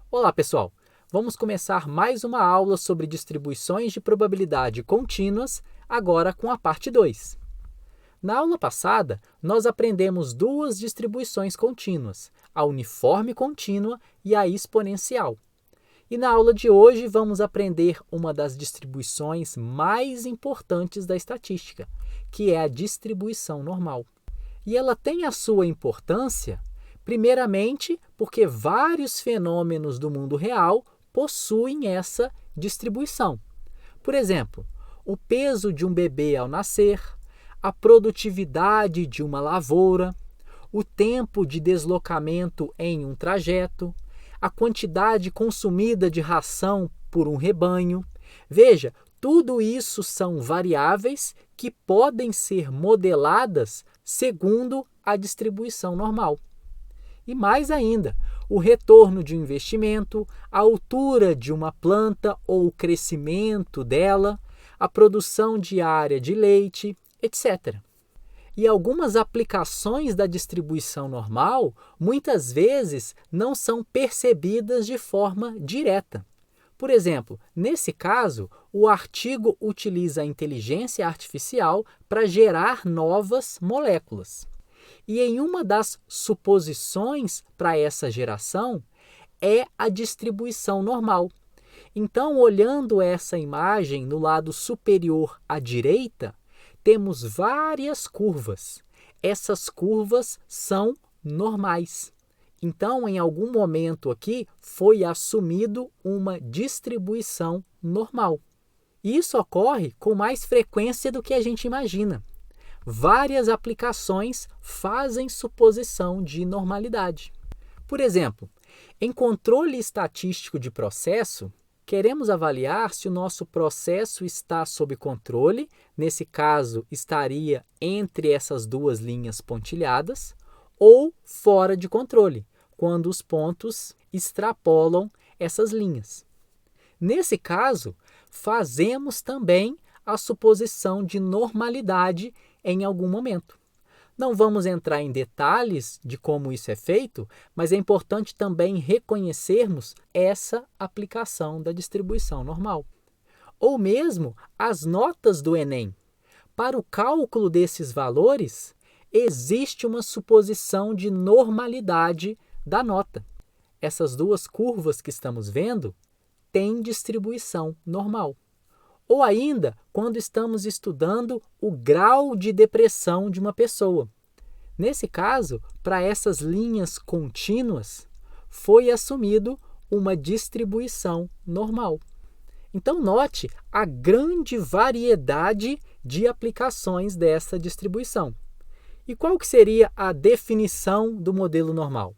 Olá, pessoal! Vamos começar mais uma aula sobre distribuições de probabilidade contínuas, agora com a parte 2. Na aula passada, nós aprendemos duas distribuições contínuas, a uniforme contínua e a exponencial. E na aula de hoje vamos aprender uma das distribuições mais importantes da estatística, que é a distribuição normal. E ela tem a sua importância, primeiramente, porque vários fenômenos do mundo real possuem essa distribuição. Por exemplo, o peso de um bebê ao nascer, a produtividade de uma lavoura, o tempo de deslocamento em um trajeto, a quantidade consumida de ração por um rebanho. Veja, tudo isso são variáveis que podem ser modeladas segundo a distribuição normal. E mais ainda, o retorno de um investimento, a altura de uma planta ou o crescimento dela, a produção diária de leite, etc. E algumas aplicações da distribuição normal, muitas vezes, não são percebidas de forma direta. Por exemplo, nesse caso, o artigo utiliza a inteligência artificial para gerar novas moléculas. E em uma das suposições para essa geração é a distribuição normal. Então, olhando essa imagem no lado superior à direita, temos várias curvas. Essas curvas são normais. Então, em algum momento aqui, foi assumido uma distribuição normal. Isso ocorre com mais frequência do que a gente imagina. Várias aplicações fazem suposição de normalidade. Por exemplo, em controle estatístico de processo, queremos avaliar se o nosso processo está sob controle, nesse caso estaria entre essas duas linhas pontilhadas, ou fora de controle, quando os pontos extrapolam essas linhas. Nesse caso, fazemos também a suposição de normalidade em algum momento. Não vamos entrar em detalhes de como isso é feito, mas é importante também reconhecermos essa aplicação da distribuição normal. Ou mesmo as notas do Enem. Para o cálculo desses valores, existe uma suposição de normalidade da nota. Essas duas curvas que estamos vendo têm distribuição normal. Ou ainda, quando estamos estudando o grau de depressão de uma pessoa. Nesse caso, para essas linhas contínuas, foi assumido uma distribuição normal. Então, note a grande variedade de aplicações dessa distribuição. E qual que seria a definição do modelo normal?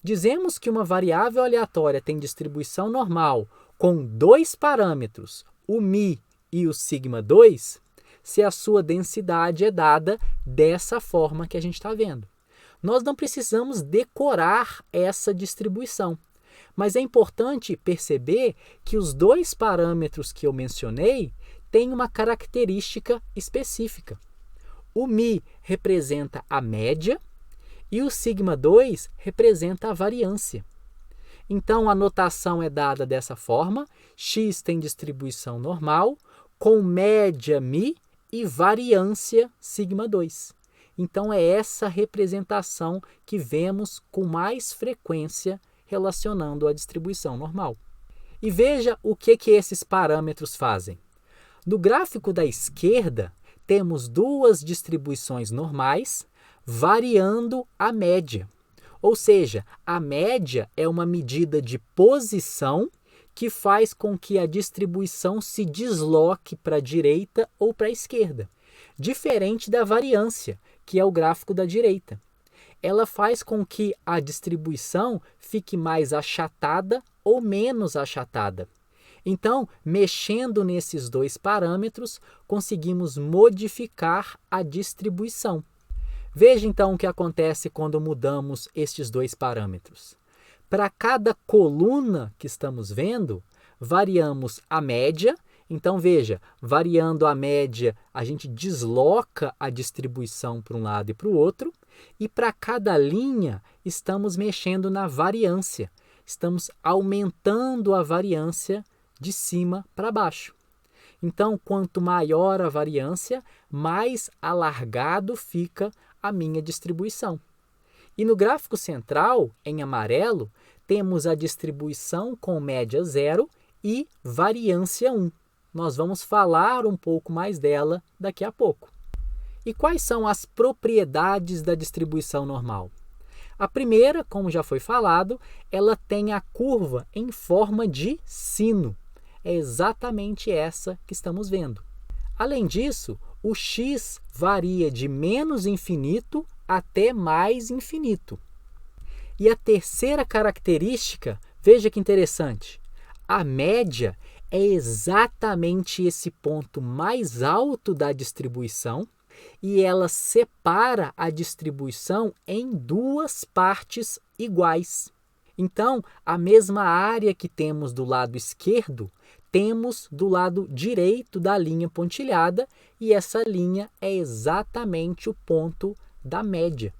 Dizemos que uma variável aleatória tem distribuição normal com dois parâmetros, o μ e o σ2, se a sua densidade é dada dessa forma que a gente está vendo. Nós não precisamos decorar essa distribuição, mas é importante perceber que os dois parâmetros que eu mencionei têm uma característica específica. O μ representa a média e o σ2 representa a variância. Então, a notação é dada dessa forma: x tem distribuição normal, com média μ e variância σ2. Então, é essa representação que vemos com mais frequência relacionando a distribuição normal. E veja o que esses parâmetros fazem. No gráfico da esquerda, temos duas distribuições normais variando a média. Ou seja, a média é uma medida de posição que faz com que a distribuição se desloque para a direita ou para a esquerda, diferente da variância, que é o gráfico da direita. Ela faz com que a distribuição fique mais achatada ou menos achatada. Então, mexendo nesses dois parâmetros, conseguimos modificar a distribuição. Veja então o que acontece quando mudamos estes dois parâmetros. Para cada coluna que estamos vendo, variamos a média. Então, veja, variando a média, a gente desloca a distribuição para um lado e para o outro. E para cada linha, estamos mexendo na variância. estamos aumentando a variância de cima para baixo. Então, quanto maior a variância, mais alargado fica a minha distribuição. E no gráfico central, em amarelo, temos a distribuição com média 0 e variância 1. Nós vamos falar um pouco mais dela daqui a pouco. E quais são as propriedades da distribuição normal? A primeira, como já foi falado, ela tem a curva em forma de sino. É exatamente essa que estamos vendo. Além disso, o x varia de menos infinito até mais infinito. E a terceira característica, veja que interessante, a média é exatamente esse ponto mais alto da distribuição e ela separa a distribuição em duas partes iguais. Então, a mesma área que temos do lado esquerdo, temos do lado direito da linha pontilhada e essa linha é exatamente o ponto da média.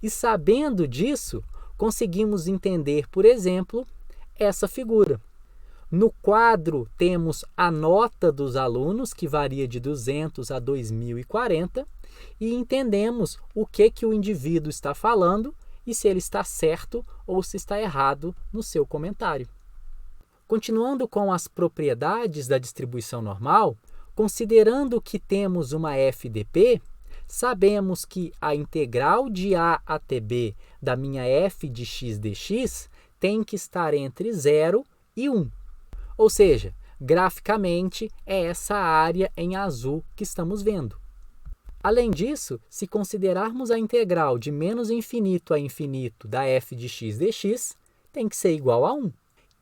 E sabendo disso, conseguimos entender, por exemplo, essa figura. No quadro temos a nota dos alunos, que varia de 200 a 2040, e entendemos o que o indivíduo está falando e se ele está certo ou se está errado no seu comentário. Continuando com as propriedades da distribuição normal, considerando que temos uma FDP, sabemos que a integral de A até B da minha f de x dx tem que estar entre 0 e 1. Ou seja, graficamente é essa área em azul que estamos vendo. Além disso, se considerarmos a integral de menos infinito a infinito da f de x dx, tem que ser igual a 1,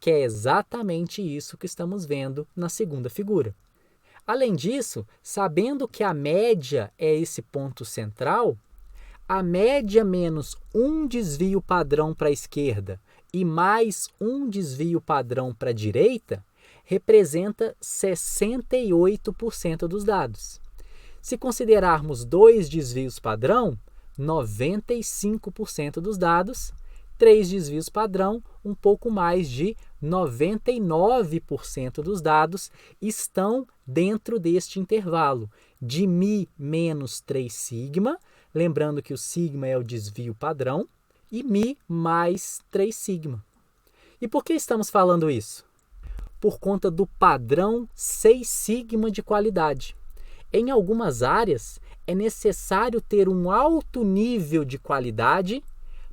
que é exatamente isso que estamos vendo na segunda figura. Além disso, sabendo que a média é esse ponto central, a média menos um desvio padrão para a esquerda e mais um desvio padrão para a direita representa 68% dos dados. Se considerarmos dois desvios padrão, 95% dos dados, três desvios padrão, um pouco mais de 99% dos dados estão dentro deste intervalo de mi menos 3 sigma, lembrando que o sigma é o desvio padrão, e mi mais 3 sigma. E por que estamos falando isso? Por conta do padrão 6 sigma de qualidade. Em algumas áreas, é necessário ter um alto nível de qualidade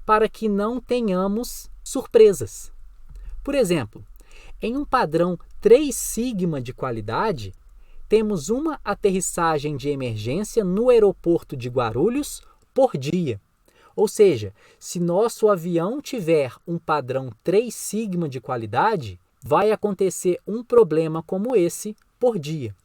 para que não tenhamos surpresas. Por exemplo, em um padrão 3 sigma de qualidade, temos uma aterrissagem de emergência no aeroporto de Guarulhos por dia. Ou seja, se nosso avião tiver um padrão 3 sigma de qualidade, vai acontecer um problema como esse por dia.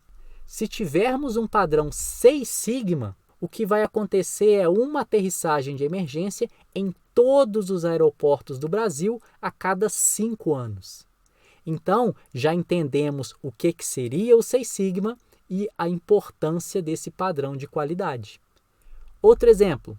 Se tivermos um padrão 6 sigma, o que vai acontecer é uma aterrissagem de emergência em todos os aeroportos do Brasil a cada 5 anos. Então, já entendemos o que seria o 6 sigma e a importância desse padrão de qualidade. Outro exemplo,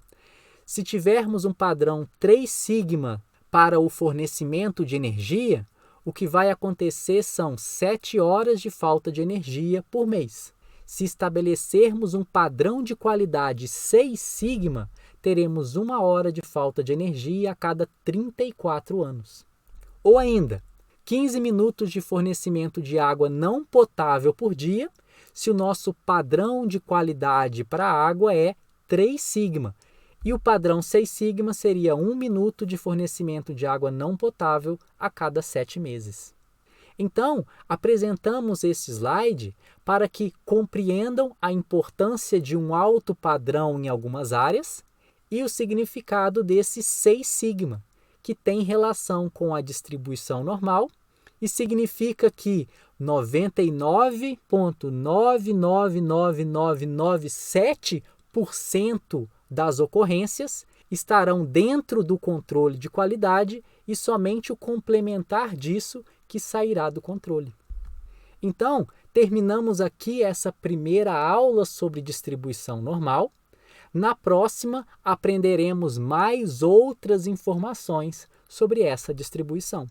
se tivermos um padrão 3 sigma para o fornecimento de energia, o que vai acontecer são 7 horas de falta de energia por mês. Se estabelecermos um padrão de qualidade 6 sigma, teremos 1 hora de falta de energia a cada 34 anos. Ou ainda, 15 minutos de fornecimento de água não potável por dia, se o nosso padrão de qualidade para a água é 3 sigma, e o padrão 6 sigma seria 1 minuto de fornecimento de água não potável a cada 7 meses. Então, apresentamos esse slide para que compreendam a importância de um alto padrão em algumas áreas e o significado desse 6 sigma, que tem relação com a distribuição normal e significa que 99,999997% das ocorrências estarão dentro do controle de qualidade e somente o complementar disso que sairá do controle. Então, terminamos aqui essa primeira aula sobre distribuição normal. Na próxima, aprenderemos mais outras informações sobre essa distribuição.